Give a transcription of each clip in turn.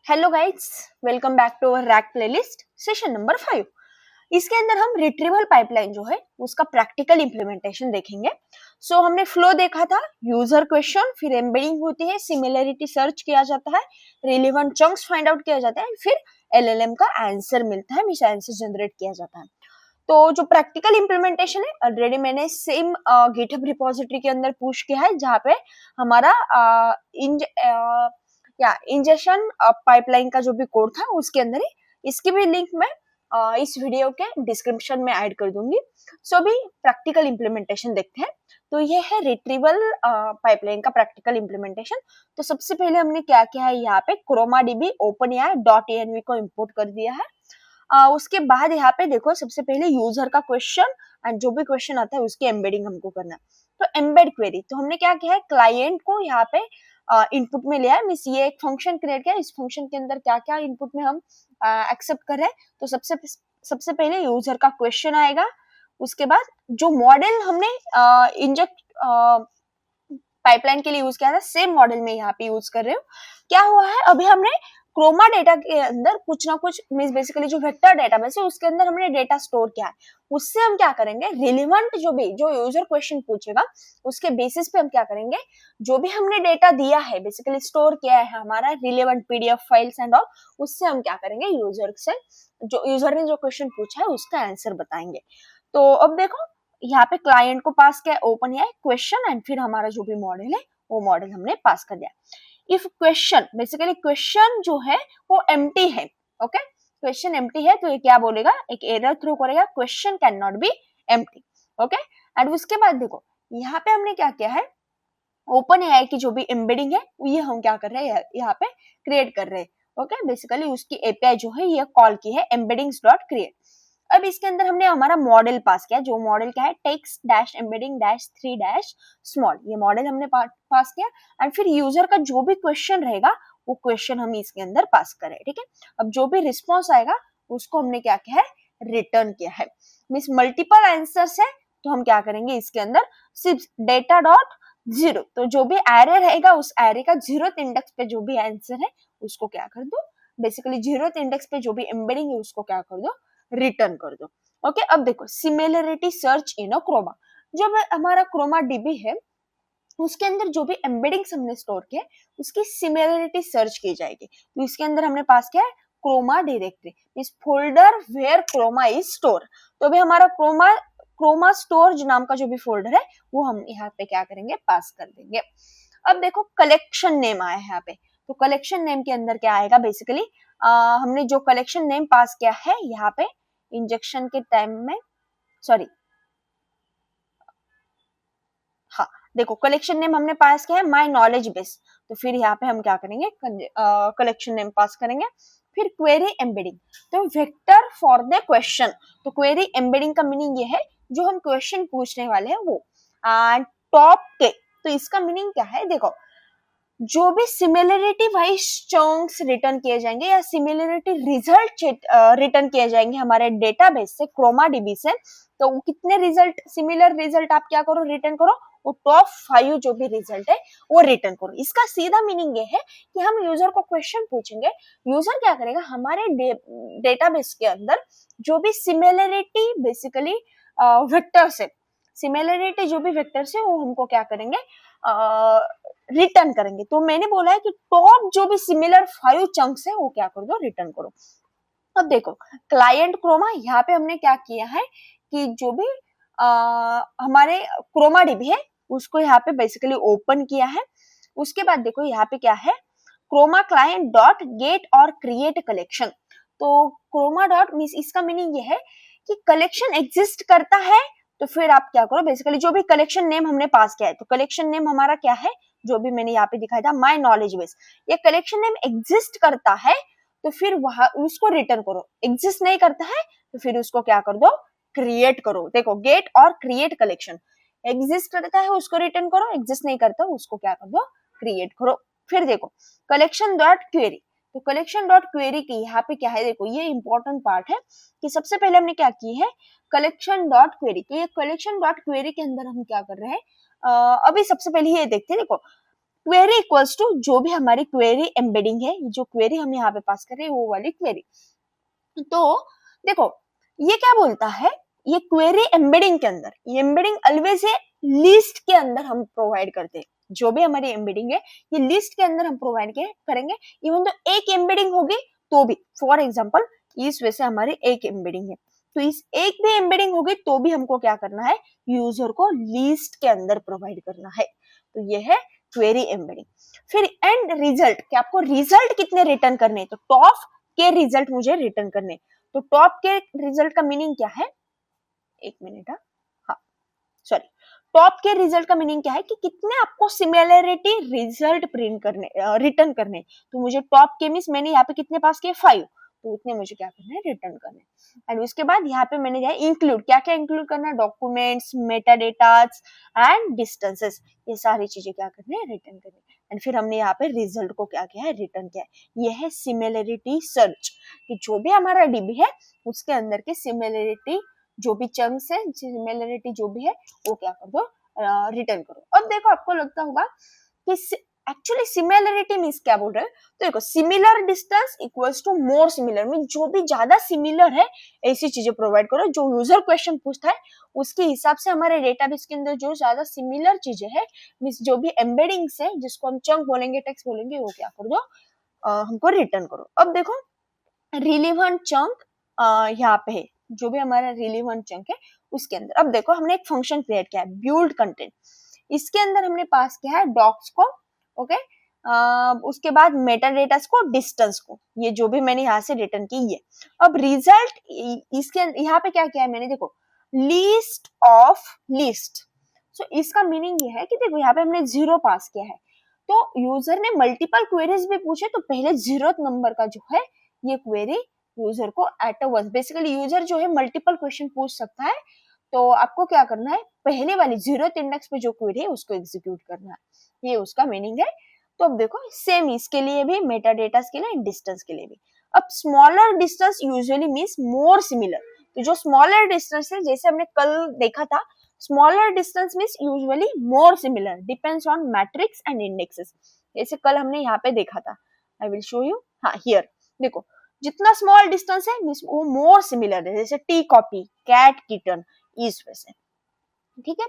Hello guys, welcome back to our RAG playlist session number 5। इसके अंदर हम retrieval pipeline जो है उसका प्रैक्टिकल इंप्लीमेंटेशन देखेंगे। हमने फ्लो देखा था, यूजर क्वेश्चन, फिर एम्बेडिंग होती है, सिमिलरिटी सर्च किया जाता है, रिलेवेंट चंक्स फाइंड आउट किया जाता है, फिर एलएलएम का आंसर मिलता है, मींस आंसर जनरेट किया जाता है। तो जो प्रैक्टिकल इंप्लीमेंटेशन है ऑलरेडी मैंने सेम गिटहब रिपोजिटरी के अंदर पुश किया है, जहाँ पे हमारा इंजेक्शन पाइपलाइन का जो भी कोड था उसके अंदर ही, इसकी भी लिंक मैं इस वीडियो के डिस्क्रिप्शन में ऐड कर दूंगी। अभी प्रैक्टिकल इंप्लीमेंटेशन देखते हैं। तो ये है रिट्रीवल पाइपलाइन का प्रैक्टिकल इंप्लीमेंटेशन। तो सबसे पहले हमने क्या किया है, यहाँ पे क्रोमाडीबी ओपनएआई .env को इंपोर्ट कर दिया है। उसके बाद यहाँ पे देखो, सबसे पहले यूजर का क्वेश्चन एंड जो भी क्वेश्चन आता है उसकी एम्बेडिंग हमको करना है। तो एम्बेड क्वेरी, तो हमने क्या किया है, क्लाइंट को यहाँ पे इनपुट में लिया है, मीन्स ये एक फंक्शन क्रिएट किया है। इस फंक्शन के अंदर क्या क्या इनपुट में हम एक्सेप्ट कर रहे हैं। तो सबसे पहले यूजर का क्वेश्चन आएगा। उसके बाद जो मॉडल हमने इंजेक्ट पाइपलाइन के लिए यूज किया था, सेम मॉडल में यहाँ पे यूज कर रहे हो। क्या हुआ है, अभी हमने क्रोमा डेटा के अंदर कुछ ना कुछ, मींस बेसिकली जो वेक्टर डेटाबेस है उसके अंदर हमने डेटा स्टोर किया है। उससे हम क्या करेंगे, रिलेवेंट जो यूजर क्वेश्चन पूछेगा उसके बेसिस पे हम क्या करेंगे, जो भी हमने डेटा दिया है, बेसिकली स्टोर किया है हमारा relevant PDF files and all, उससे हम क्या करेंगे, यूजर से जो यूजर ने जो क्वेश्चन पूछा है उसका आंसर बताएंगे। तो अब देखो, यहाँ पे क्लाइंट को पास किया ओपनएआई क्वेश्चन एंड फिर हमारा जो भी मॉडल है वो मॉडल हमने पास कर दिया। इफ क्वेश्चन, बेसिकली क्वेश्चन जो है वो एम्प्टी है, ओके, क्वेश्चन एम्प्टी है, तो ये क्या बोलेगा, एक एरर थ्रो करेगा, question can not be empty, okay. And उसके बाद देखो, यहाँ पे हमने क्या किया है, ओपनएआई की जो भी एम्बेडिंग है ये हम क्या कर रहे हैं, यहाँ पे क्रिएट कर रहे हैं, ओके। बेसिकली उसकी एपीआई जो है ये कॉल की है embeddings.create। अब इसके अंदर हमने हमारा मॉडल पास किया, जो मॉडल क्या है, text dash embedding dash 3 dash small, ये मॉडल हमने पास किया। एंड फिर यूजर का जो भी क्वेश्चन रहेगा वो क्वेश्चन हम इसके अंदर पास करें, ठीक है। अब जो भी रिस्पॉन्स आएगा उसको हमने क्या किया है, रिटर्न किया है। मीन्स मल्टीपल आंसर्स है तो हम क्या करेंगे, इसके अंदर सिर्फ डेटा डॉट जीरो, तो जो भी एरे रहेगा उस एरे का 0th इंडेक्स पे जो भी आंसर है उसको क्या कर दो, बेसिकली 0th इंडेक्स पे जो भी एम्बेडिंग है उसको क्या कर दो, रिटर्न कर दो, ओके। अब देखो, similarity search in a Chroma, जो हमारा क्रोमा डीबी है उसके अंदर जो भी एम्बेडिंग्स हमने स्टोर किया उसकी सिमिलरिटी सर्च की जाएगी। तो इसके अंदर हमने पास किया है Chroma directory, means folder where Chroma is store. तो अभी हमारा क्रोमा स्टोर जो नाम का जो भी फोल्डर है वो हम यहाँ पे क्या करेंगे, पास कर देंगे। अब देखो, कलेक्शन नेम आया है यहाँ पे। तो कलेक्शन नेम के अंदर क्या आएगा, बेसिकली हमने जो कलेक्शन नेम पास किया है यहाँ पे इंजेक्शन के टाइम में, सॉरी, हाँ देखो, कलेक्शन नेम हमने पास किया है माय नॉलेज बेस। तो फिर यहाँ पे हम क्या करेंगे, कलेक्शन नेम पास करेंगे। फिर क्वेरी एम्बेडिंग, तो वेक्टर फॉर द क्वेश्चन। तो क्वेरी एम्बेडिंग का मीनिंग ये है, जो हम क्वेश्चन पूछने वाले हैं वो। टॉप के, तो इसका मीनिंग क्या है, देखो, जो भी सिमिलरिटी वाइज चंक्स रिटर्न किए जाएंगे या सिमिलरिटी रिजल्ट रिटर्न किए जाएंगे हमारे डेटाबेस से, क्रोमाडीबी से, तो कितने रिजल्ट, सिमिलर रिजल्ट आप क्या करो, रिटर्न करो, वो टॉप 5 जो भी रिजल्ट है वो रिटर्न करो। इसका सीधा मीनिंग ये है कि हम यूजर को क्वेश्चन पूछेंगे, यूजर क्या करेगा, हमारे डेटाबेस के अंदर जो भी सिमिलरिटी, बेसिकली वेक्टर्स है, सिमिलरिटी जो भी वेक्टर्स है वो हमको क्या करेंगे, रिटर्न करेंगे। तो मैंने बोला है कि टॉप जो भी सिमिलर 5 चंक्स है वो क्या कर दो, रिटर्न करो। अब देखो, क्लाइंट क्रोमा, यहाँ पे हमने क्या किया है कि जो भी हमारे क्रोमा डीबी है उसको यहाँ पे बेसिकली ओपन किया है। उसके बाद देखो यहाँ पे क्या है, क्रोमा क्लाइंट डॉट गेट और क्रिएट कलेक्शन। तो क्रोमा डॉट मीन्स, इसका मीनिंग ये है कि कलेक्शन एग्जिस्ट करता है, तो फिर आप क्या करो, बेसिकली जो भी कलेक्शन नेम हमने पास किया है, तो कलेक्शन नेम हमारा क्या है, जो भी मैंने यहाँ पे दिखाया था माय नॉलेज बेस, ये कलेक्शन नेम एग्जिस्ट करता है, तो फिर वहां उसको रिटर्न करो। एग्जिस्ट नहीं करता है तो फिर उसको क्या कर दो, क्रिएट करो। देखो, गेट और क्रिएट कलेक्शन, एग्जिस्ट करता है उसको रिटर्न करो, एग्जिस्ट नहीं करता उसको क्या कर दो, क्रिएट करो। फिर देखो, कलेक्शन डॉट क्वेरी, तो कलेक्शन डॉट क्वेरी की यहाँ पे क्या है, देखो ये इंपॉर्टेंट पार्ट है कि सबसे पहले हमने क्या की है, कलेक्शन डॉट क्वेरी। तो ये कलेक्शन डॉट क्वेरी के अंदर हम क्या कर रहे हैं, अभी सबसे पहले ये देखते हैं, देखो क्वेरी इक्वल्स टू जो भी हमारी क्वेरी एम्बेडिंग है, जो क्वेरी हम यहाँ पे पास कर रहे हैं वो वाली क्वेरी। तो देखो ये क्या बोलता है, ये क्वेरी एम्बेडिंग के अंदर, ये एम्बेडिंग ऑलवेज है लिस्ट के अंदर हम प्रोवाइड करते हैं। जो भी हमारी एम्बेडिंग है ये लिस्ट के अंदर हम प्रोवाइड करेंगे। इवन तो एक एम्बेडिंग होगी तो भी, फॉर एग्जांपल इस वजह से हमारी एक एम्बेडिंग है, तो इस एक भी एम्बेडिंग होगी तो भी हमको क्या करना है, यूजर को लिस्ट के अंदर प्रोवाइड करना है। तो ये है क्वेरी एम्बेडिंग। फिर एंड रिजल्ट, कि आपको रिजल्ट कितने रिटर्न करने, तो टॉप के रिजल्ट मुझे रिटर्न करने। तो टॉप के रिजल्ट का मीनिंग क्या है, एक मिनट, हाँ सॉरी, टॉप के रिजल्ट का मीनिंग क्या है कि कितने आपको सिमिलरिटी रिजल्ट प्रिंट करने, रिटर्न करने। तो मुझे टॉप के मींस मैंने यहाँ पे कितने पास किए 5, तो उतने मुझे क्या करना है, रिटर्न करने। एंड उसके बाद यहाँ पे मैंने इंक्लूड, क्या क्या इंक्लूड करना है, documents, Meta datas and distances, ये सारी चीजें क्या करनी है, रिटर्न करनी है। एंड फिर हमने यहाँ पे रिजल्ट को क्या किया है, रिटर्न किया है। ये है सिमिलरिटी सर्च, कि जो भी हमारा डीबी है उसके अंदर के सिमिलरिटी जो भी चंक्स है, सिमिलरिटी जो भी है वो क्या कर दो, रिटर्न करो। अब देखो आपको लगता होगा कि एक्चुअली सिमिलरिटी मींस क्या बोल रहे हैं, तो देखो similar distance equals to more similar, mean जो भी ज्यादा सिमिलर है ऐसी चीजें प्रोवाइड करो। जो यूजर क्वेश्चन पूछता है उसके हिसाब से हमारे डेटाबेस के अंदर जो ज्यादा सिमिलर चीजें है, मींस जो भी एम्बेडिंग्स है जिसको हम चंक बोलेंगे, टेक्स्ट बोलेंगे, वो क्या कर दो, हमको रिटर्न करो। अब देखो रिलेवेंट चंक यहाँ पे है, जो भी हमारा रिलेवेंट चंक है उसके अंदर। अब देखो हमने एक फंक्शन क्रिएट किया है बिल्ड कंटेंट, इसके अंदर हमने पास किया है डॉक्स को, ओके, उसके बाद मेटा डेटास को, डिस्टेंस को, ये जो भी मैंने यहाँ से रिटर्न की ये। अब रिजल्ट इसके यहाँ पे क्या किया है मैंने, देखो लिस्ट ऑफ लिस्ट। सो इसका मीनिंग ये है कि देखो यहाँ पे हमने 0 पास किया है, तो यूजर ने मल्टीपल क्वेरीज भी पूछे तो पहले 0th नंबर का जो है ये क्वेरी यूजर को at a once, basically user जो है मल्टीपल क्वेश्चन पूछ सकता है, तो आपको क्या करना है, पहले वाली 0th इंडेक्स पे जो क्वेरी है उसको एग्जीक्यूट करना है, ये उसका मीनिंग है। तो अब देखो सेम इसके लिए भी, मेटा डेटास के लिए, डिस्टेंस के लिए भी। अब smaller distance usually means more similar, तो जो स्मॉलर डिस्टेंस है जैसे हमने कल देखा था, smaller distance means usually more similar, depends on matrix and indexes, जैसे कल हमने यहाँ पे देखा था। आई विल शो यू, हाँ हियर देखो, जितना स्मॉल डिस्टेंस है मींस वो मोर सिमिलर है, जैसे टी कॉपी, कैट, किटन, इस वजह से, ठीक है।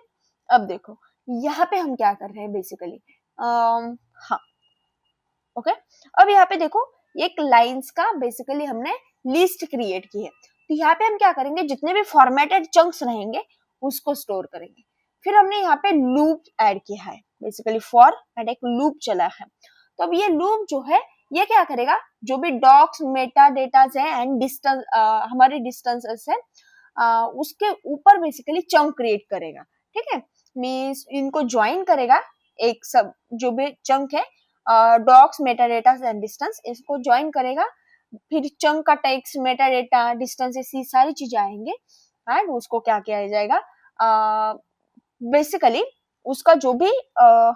अब देखो यहाँ पे हम क्या कर रहे हैं बेसिकली, हाँ ओके, अब यहाँ पे देखो एक लाइंस का बेसिकली हमने लिस्ट क्रिएट की है, तो यहाँ पे हम क्या करेंगे, जितने भी फॉर्मेटेड चंक्स रहेंगे उसको स्टोर करेंगे। फिर हमने यहाँ पे लूप ऐड किया है, बेसिकली फॉर एंड एक लूप चला है। तो अब ये लूप जो है ये क्या करेगा, जो भी डॉक्स, मेटा डेटास है एंड डिस्टेंस, हमारे डिस्टेंसेस है, उसके ऊपर बेसिकली चंक क्रिएट करेगा, ठीक है, मींस इनको ज्वाइन करेगा, एक सब जो भी चंक है, docs, meta data and distance, इसको ज्वाइन करेगा, फिर चंक का टेक्स्ट, मेटा डेटा, डिस्टेंस, ये सारी चीजें आएंगे एंड उसको क्या किया जाएगा, बेसिकली उसका जो भी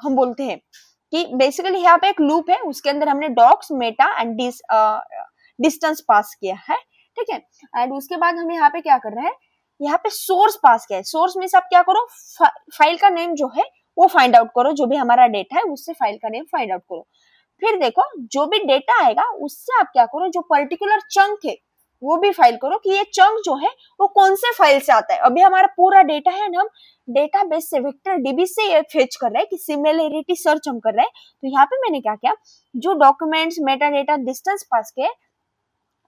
हम बोलते हैं कि बेसिकली यहाँ पे एक लूप है, उसके अंदर हमने डॉक्स, मेटा एंड डिस्टेंस पास किया है, ठीक है। एंड उसके बाद हम यहाँ पे क्या कर रहे हैं, यहाँ पे सोर्स पास किया है। सोर्स मींस आप क्या करो, फाइल का नेम जो है वो फाइंड आउट करो, जो भी हमारा डेटा है उससे फाइल का नेम फाइंड आउट करो। फिर देखो जो भी डेटा आएगा उससे आप क्या करो, जो पर्टिकुलर चंक है वो भी फाइल करो कि ये चंक जो है वो कौन से फाइल से आता है। अभी हमारा पूरा डेटा है ना, हम डेटाबेस से, वेक्टर डीबी से ये फेच कर रहे हैं कि सिमिलरिटी सर्च हम कर रहे हैं। तो यहाँ पे मैंने क्या किया, जो डॉक्यूमेंट्स, मेटा डेटा, डिस्टेंस पास किए,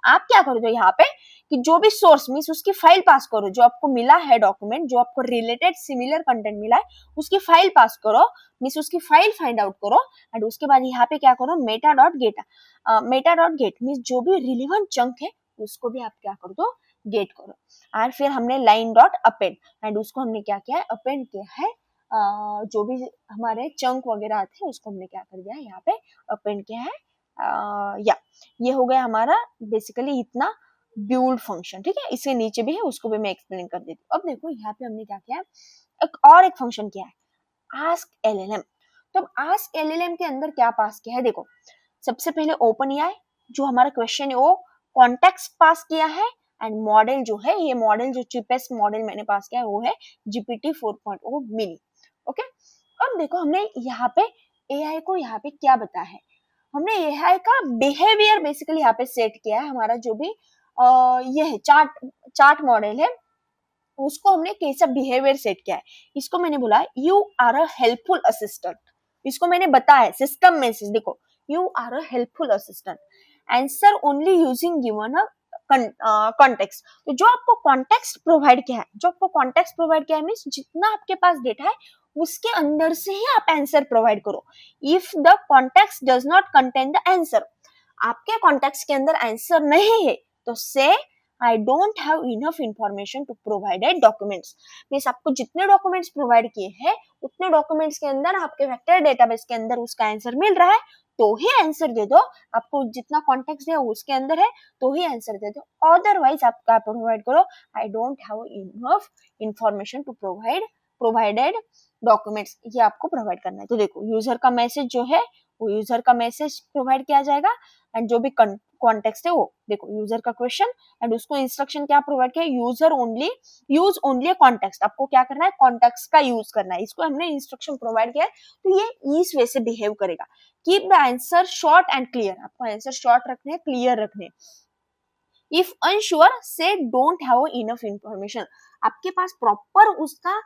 आप क्या करो, जो यहाँ पे कि जो भी सोर्स मींस उसकी फाइल पास करो, जो आपको मिला है डॉक्यूमेंट, जो आपको रिलेटेड सिमिलर कंटेंट मिला है उसकी फाइल पास करो, मींस उसकी फाइल फाइंड आउट करो। एंड उसके बाद यहाँ पे क्या करो, मेटा डॉट गेट मींस जो भी रिलेवेंट चंक है उसको भी आप क्या कर दो, गेट करो। और फिर हमने लाइन डॉट अपेंड, एंड उसको हमने क्या किया है, अपेंड किया है, जो भी हमारे चंक वगैरह आते हैं उसको हमने क्या कर दिया है, यहाँ पे अपेंड किया है। या ये हो गया हमारा बेसिकली इतना बिल्ड फंक्शन, ठीक है। इसके नीचे भी है, उसको भी मैं एक्सप्लेन कर देती हूँ। अब देखो यहाँ पे हमने क्या किया है, एक फंक्शन किया है आस्क एलएलएम। तो अब आस्क एलएलएम के अंदर क्या पास किया है, देखो सबसे पहले ओपन एआई जो हमारा क्वेश्चन है वो कॉन्टेक्स्ट पास किया है, एंड मॉडल जो है, ये मॉडल जो चीपेस्ट मॉडल मैंने पास किया है वो है GPT 4.0 मिनी, ओके। अब देखो हमने यहाँ पे एआई को यहाँ पे क्या बताया है, हमने एआई का बिहेवियर बेसिकली यहाँ पे सेट किया है। हमारा जो भी ये है चार्ट मॉडल है, उसको हमने कैसा बिहेवियर सेट किया है, इसको मैंने बोला you are a helpful assistant. इसको मैंने बताया सिस्टम मैसेज, देखो you are a helpful assistant, answer only using given a context. तो जो आपको कॉन्टेक्स्ट प्रोवाइड किया है, जो आपको कॉन्टेक्स्ट प्रोवाइड किया है मीन्स जितना आपके पास डेटा है उसके अंदर से ही आप आंसर प्रोवाइड करो। If the context does not contain the answer, आपके कॉन्टेक्स्ट के अंदर आंसर नहीं है तो से I don't have enough information to provided documents. Means आपको जितने डॉक्यूमेंट्स प्रोवाइड किए हैं उतने डॉक्यूमेंट्स के अंदर आपके वेक्टर डेटाबेस के अंदर उसका आंसर मिल रहा है तो ही आंसर दे दो। आपको जितना कॉन्टेक्स्ट है उसके अंदर है तो ही आंसर दे दो, अदरवाइज आप क्या प्रोवाइड करो, I don't have enough information to provided documents, ये आपको प्रोवाइड करना है। तो देखो यूजर का मैसेज जो है वो यूजर का मैसेज प्रोवाइड किया जाएगा, एंड जो भी कॉन्टेक्स्ट है वो देखो यूजर का क्वेश्चन, एंड उसको इंस्ट्रक्शन क्या प्रोवाइड किया, यूज ओनली कॉन्टेक्स्ट। आपको क्या करना है, कॉन्टेक्स्ट का यूज करना है, इसको हमने इंस्ट्रक्शन प्रोवाइड किया है तो ये इस वे से बिहेव करेगा। Keep the answer short and clear, आपको आंसर शॉर्ट रखने, क्लियर रखने। इफ अनश्योर से डोंट हैव इनफ इंफॉर्मेशन, आपके पास प्रॉपर उसका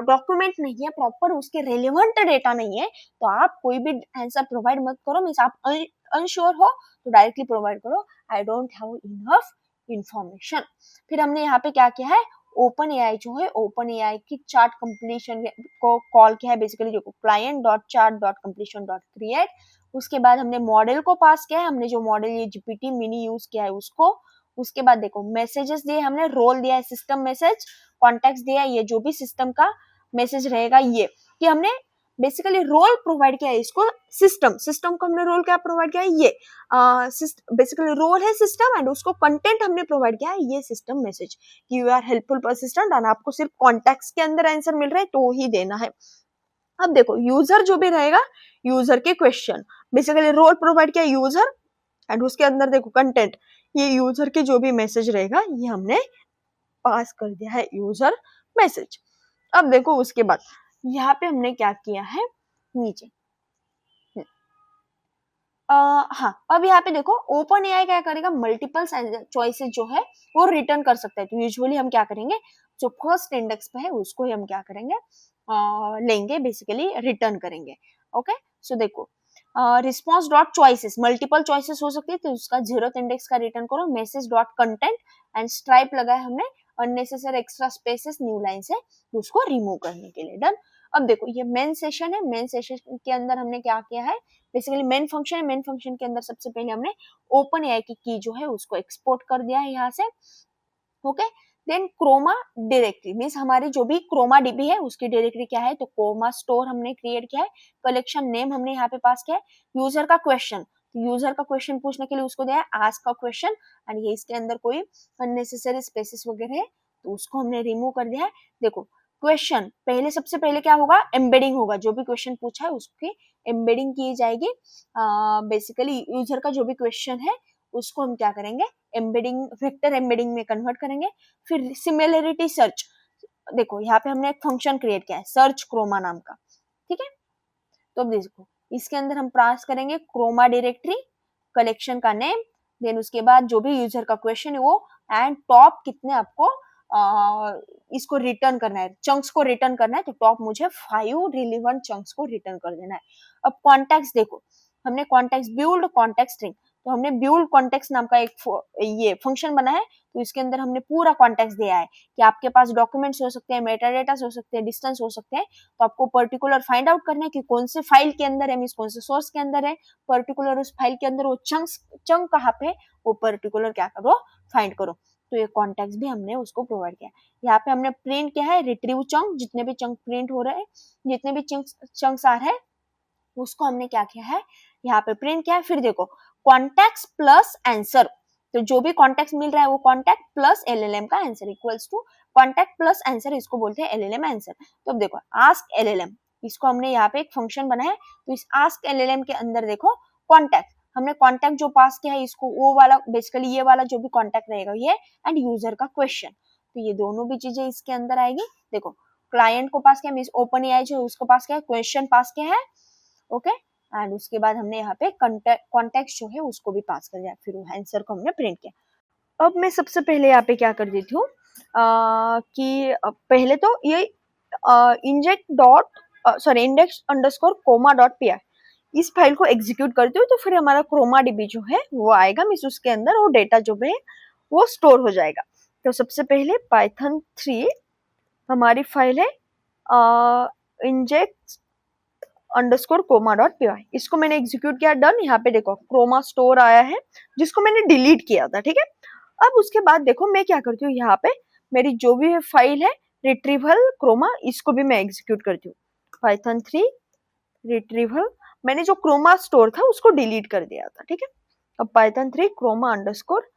डॉक्यूमेंट नहीं है, प्रॉपर उसके रेलिवेंट डेटा नहीं है तो आप कोई भी आंसर प्रोवाइड मत करो। मीन्स आप अनश्योर हो तो डायरेक्टली प्रोवाइड करो I don't have enough information. फिर हमने यहाँ पे क्या किया है, ओपन एआई जो है, ओपन एआई की चार्ट कंप्लीशन को कॉल किया है बेसिकली, जो client.chart.completion.create। उसके बाद हमने मॉडल को पास किया है, हमने जो मॉडल ये जीपीटी मिनी यूज किया है उसको। उसके बाद देखो मैसेजेस दिए हमने, रोल दिया है सिस्टम मैसेज, कॉन्टेक्स्ट दिया है, ये जो भी सिस्टम का मैसेज रहेगा ये कि हमने बेसिकली रोल प्रोवाइड किया है इसको, सिस्टम को हमने रोल क्या प्रोवाइड किया है, ये बेसिकली रोल है सिस्टम, एंड उसको कंटेंट हमने प्रोवाइड किया है ये सिस्टम मैसेज कि यू आर हेल्पफुल पर्सिस्टेंट, और आपको सिर्फ कॉन्टेक्स्ट के अंदर आंसर मिल रहा है तो ही देना है। अब देखो यूजर जो भी रहेगा, यूजर के क्वेश्चन, बेसिकली रोल प्रोवाइड किया यूजर, एंड उसके अंदर देखो कंटेंट, ये यूजर के जो भी मैसेज रहेगा ये हमने पास कर दिया है यूजर मैसेज। अब देखो उसके बाद यहाँ पे हमने क्या किया है नीचे, हाँ अब यहाँ पे देखो ओपन एआई क्या करेगा, मल्टीपल चॉइसेस जो है वो रिटर्न कर सकता है। तो यूजुअली हम क्या करेंगे, जो फर्स्ट इंडेक्स पे है उसको ही हम क्या करेंगे, लेंगे, बेसिकली रिटर्न करेंगे। ओके सो देखो response dot choices, multiple choices हो सकती है तो उसका 0th इंडेक्स का रिटर्न करो। Message dot content and stripe लगाया हमने, unnecessary extra spaces new line से तो उसको रिमूव करने के लिए, डन। अब देखो ये मेन सेशन है, मेन सेशन के अंदर हमने क्या किया है, बेसिकली मेन फंक्शन है, मेन फंक्शन के अंदर सबसे पहले हमने ओपन एआई की जो है उसको एक्सपोर्ट कर दिया है यहाँ से। Okay then Chroma directory means हमारी जो भी क्रोमा डीबी है उसकी डायरेक्टरी क्या है, तो क्रोमा स्टोर हमने क्रिएट किया है। कलेक्शन नेम हमने यहाँ पे पास किया है। यूजर का क्वेश्चन, यूजर का क्वेश्चन पूछने के लिए उसको दिया है आस्क का क्वेश्चन, एंड ये इसके अंदर कोई अननेसेसरी स्पेसेस वगैरह है तो उसको हमने रिमूव कर दिया है। देखो क्वेश्चन पहले, सबसे पहले क्या होगा, एम्बेडिंग होगा, जो भी क्वेश्चन पूछा है उसकी एम्बेडिंग की जाएगी। बेसिकली यूजर का जो भी क्वेश्चन है उसको हम क्या करेंगे, एम्बेडिंग, वेक्टर एम्बेडिंग में कन्वर्ट करेंगे। फिर सिमिलरिटी सर्च, देखो यहाँ पे हमने एक फंक्शन क्रिएट किया है सर्च क्रोमा नाम का, ठीक है। तो अब देखो इसके अंदर हम पास करेंगे क्रोमा डायरेक्टरी, कलेक्शन का नेम, देन उसके बाद जो भी यूजर का क्वेश्चन है वो, एंड टॉप कितने आपको इसको रिटर्न करना है, चंक्स को रिटर्न करना है, तो टॉप मुझे 5 रिलेवेंट चंक्स को रिटर्न कर देना है। अब कॉन्टेक्स्ट देखो, हमने कॉन्टेक्स्ट बिल्ड कॉन्टेक्स्ट स्ट्रिंग, तो हमने बिल्ड कॉन्टेक्स्ट नाम का एक ये फंक्शन बना है, तो इसके अंदर हमने पूरा कॉन्टेक्स्ट दिया है कि आपके पास डॉक्यूमेंट्स हो सकते हैं, मेटाडेटा हो सकते हैं, डिस्टेंस हो सकते हैं, तो आपको पर्टिकुलर फाइंड आउट करना है कि कौन से फाइल के अंदर है, मींस कौन से सोर्स के अंदर है, पर्टिकुलर उस फाइल के अंदर वो चंक कहाँ पे, वो पर्टिकुलर क्या करो, फाइंड करो। तो ये कॉन्टेक्स्ट भी हमने उसको प्रोवाइड किया। यहाँ पे हमने प्रिंट किया है रिट्रीव चंक, जितने भी चंक प्रिंट हो रहे हैं, जितने भी चंक्स आ रहे हैं उसको हमने क्या किया है, यहाँ पे प्रिंट किया है। फिर देखो कॉन्टेक्स्ट प्लस आंसर, तो जो भी कॉन्टेक्स्ट मिल रहा है वो कॉन्टेक्ट प्लस एलएलएम का answer equals to context plus answer, इसको बोलते हैं एलएलएम आंसर। तो अब देखो आस्क एलएलएम, इसको हमने यहाँ पे एक फंक्शन बनाया है, तो इस आस्क एलएलएम के अंदर देखो कॉन्टेक्ट, हमने कॉन्टेक्ट जो पास किया है इसको वो वाला, बेसिकली ये वाला जो भी कॉन्टेक्ट रहेगा ये, एंड यूजर का क्वेश्चन, तो ये दोनों भी चीजें इसके अंदर आएगी। देखो क्लाइंट को पास किया मींस ओपन एआई जो उसको पास किया है, क्वेश्चन पास किया है, ओके। एंड उसके बाद हमने यहाँ पे कॉन्टेक्स्ट जो है उसको भी पास कर दिया, फिर आंसर को हमने प्रिंट किया। अब मैं सबसे पहले यहाँ पे क्या कर देती हूँ कि पहले तो ये इंजेक्ट डॉट इंडेक्स अंडरस्कोर कोमा डॉट पी आई इस फाइल को एग्जीक्यूट करती हूँ, तो फिर हमारा क्रोमा डीबी जो है वो आएगा, मीन्स उसके अंदर वो डेटा जो है वो स्टोर हो जाएगा। तो सबसे पहले पाइथन 3 हमारी फाइल है इंजेक्ट अंडरस्कोर कोमा डॉट पी आई, इसको मैंने एग्जीक्यूट किया, डन। यहाँ पे देखो क्रोमा स्टोर आया है जिसको मैंने डिलीट किया था, ठीक है। अब उसके बाद देखो मैं क्या करती हूँ, यहाँ पे मेरी जो भी फाइल है रिट्रीवल क्रोमा, इसको भी मैं एग्जीक्यूट करती हूँ। पाइथन 3 रिट्रीवल, मैंने जो क्रोमा स्टोर था उसको डिलीट कर दिया था, ठीक है। अब Python 3 chroma underscore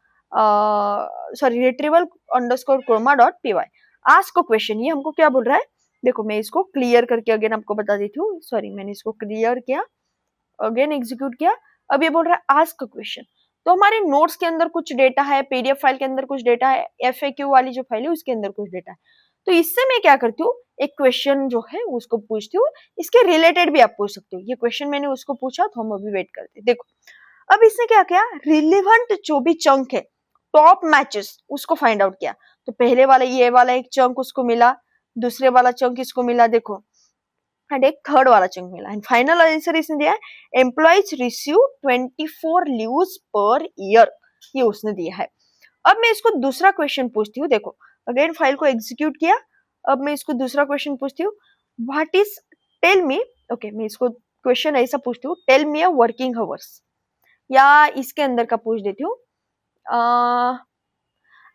retrieval underscore chroma dot P Y, ask a question, ये हमको क्या बोल रहा है, देखो मैं इसको क्लियर करके अगेन आपको बता देती हूँ। सॉरी, मैंने इसको क्लियर किया, अगेन एग्जीक्यूट किया। अब ये बोल रहा है आस्क अ क्वेश्चन, तो हमारे नोट्स के अंदर कुछ डेटा है, पीडीएफ फाइल के अंदर कुछ डेटा है, एफएक्यू वाली जो फाइल है उसके अंदर कुछ डेटा है। तो इससे मैं क्या करती हूँ, एक क्वेश्चन जो है उसको पूछती हूँ, इसके रिलेटेड भी आप पूछ सकते हो। ये क्वेश्चन मैंने उसको पूछा, तो हम अभी वेट करते हैं। देखो अब इसने क्या किया, रिलेवेंट जो भी चंक है, टॉप मैचेस, उसको फाइंड आउट किया। तो पहले वाला ये वाला एक चंक उसको मिला, दूसरे वाला चंक इसको मिला, देखो, एंड एक थर्ड वाला चंक मिला, एंड फाइनल आंसर इसने दिया है employees receive 24 leaves per year, ये उसने दिया है। अब मैं इसको दूसरा क्वेश्चन पूछती हूँ, देखो अगेन फाइल को एग्जीक्यूट किया। अब मैं इसको दूसरा क्वेश्चन पूछती हूँ, what is, tell me, okay मैं इसको क्वेश्चन ऐसा पूछती हूँ, tell me a working hours, या इसके अंदर का पूछ देती हूँ,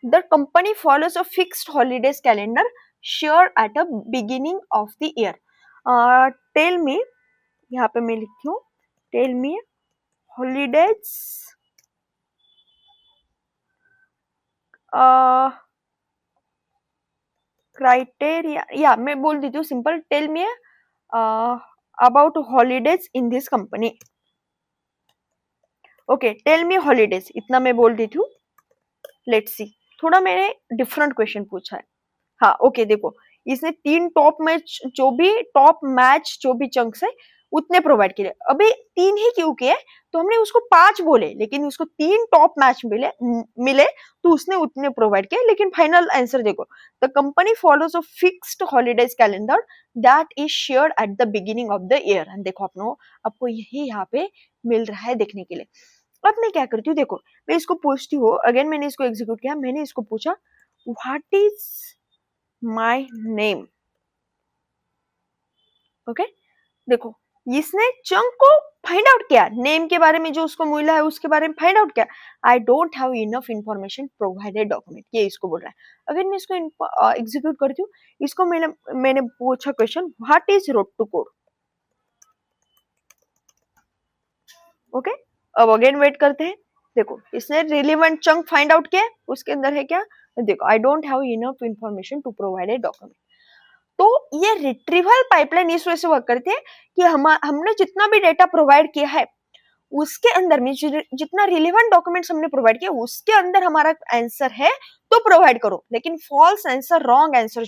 the company follows a fixed holidays calendar share at a beginning of the year, tell me, यहाँ पे मैं लिखती हूँ टेल मी हॉलीडेज क्राइटेरिया, या मैं बोल देती हूँ simple, tell me about holidays in this company. Okay, tell me holidays, इतना मैं बोल देती हूँ। लेट्स सी, थोड़ा मैंने डिफरेंट क्वेश्चन पूछा है। हाँ ओके, देखो इसने तीन टॉप मैच जो भी चंक्स है उतने प्रोवाइड किए। अभी तीन ही क्यों किए, तो हमने उसको 5 बोले लेकिन उसको 3 टॉप मैच मिले तो उसने उतने प्रोवाइड किए। लेकिन फाइनल आंसर देखो, the company follows a fixed holidays calendar that is shared at the beginning of the year, and देखो आपको यही यहाँ पे मिल रहा है देखने के लिए। अब मैं क्या करती हूँ, देखो मैं इसको पूछती हूँ, अगेन मैंने इसको एग्जीक्यूट किया, मैंने इसको पूछा what is my name, okay. देखो इसने चंक को फाइंड आउट किया, नेम के बारे में जो उसको मिला है उसके बारे में फाइंड आउट किया। आई don't have enough information provided document, ये इसको बोल रहा है। अगर मैं इसको एग्जीक्यूट करती हूँ, इसको मैंने पूछा question, what is road to code, okay. अब अगेन वेट करते हैं, देखो इसने रिलेवेंट चंक फाइंड आउट किया, उसके अंदर है क्या, देखो I don't have enough information to provide a document. तो ये रिट्रीवल पाइपलाइन इस वजह से वर्क करती है कि हमने जितना भी डेटा प्रोवाइड किया है उसके अंदर में जितना रिलेवेंट डॉक्यूमेंट्स हमने प्रोवाइड किया उसके अंदर हमारा आंसर है तो प्रोवाइड करो, लेकिन फॉल्स आंसर, रॉन्ग आंसर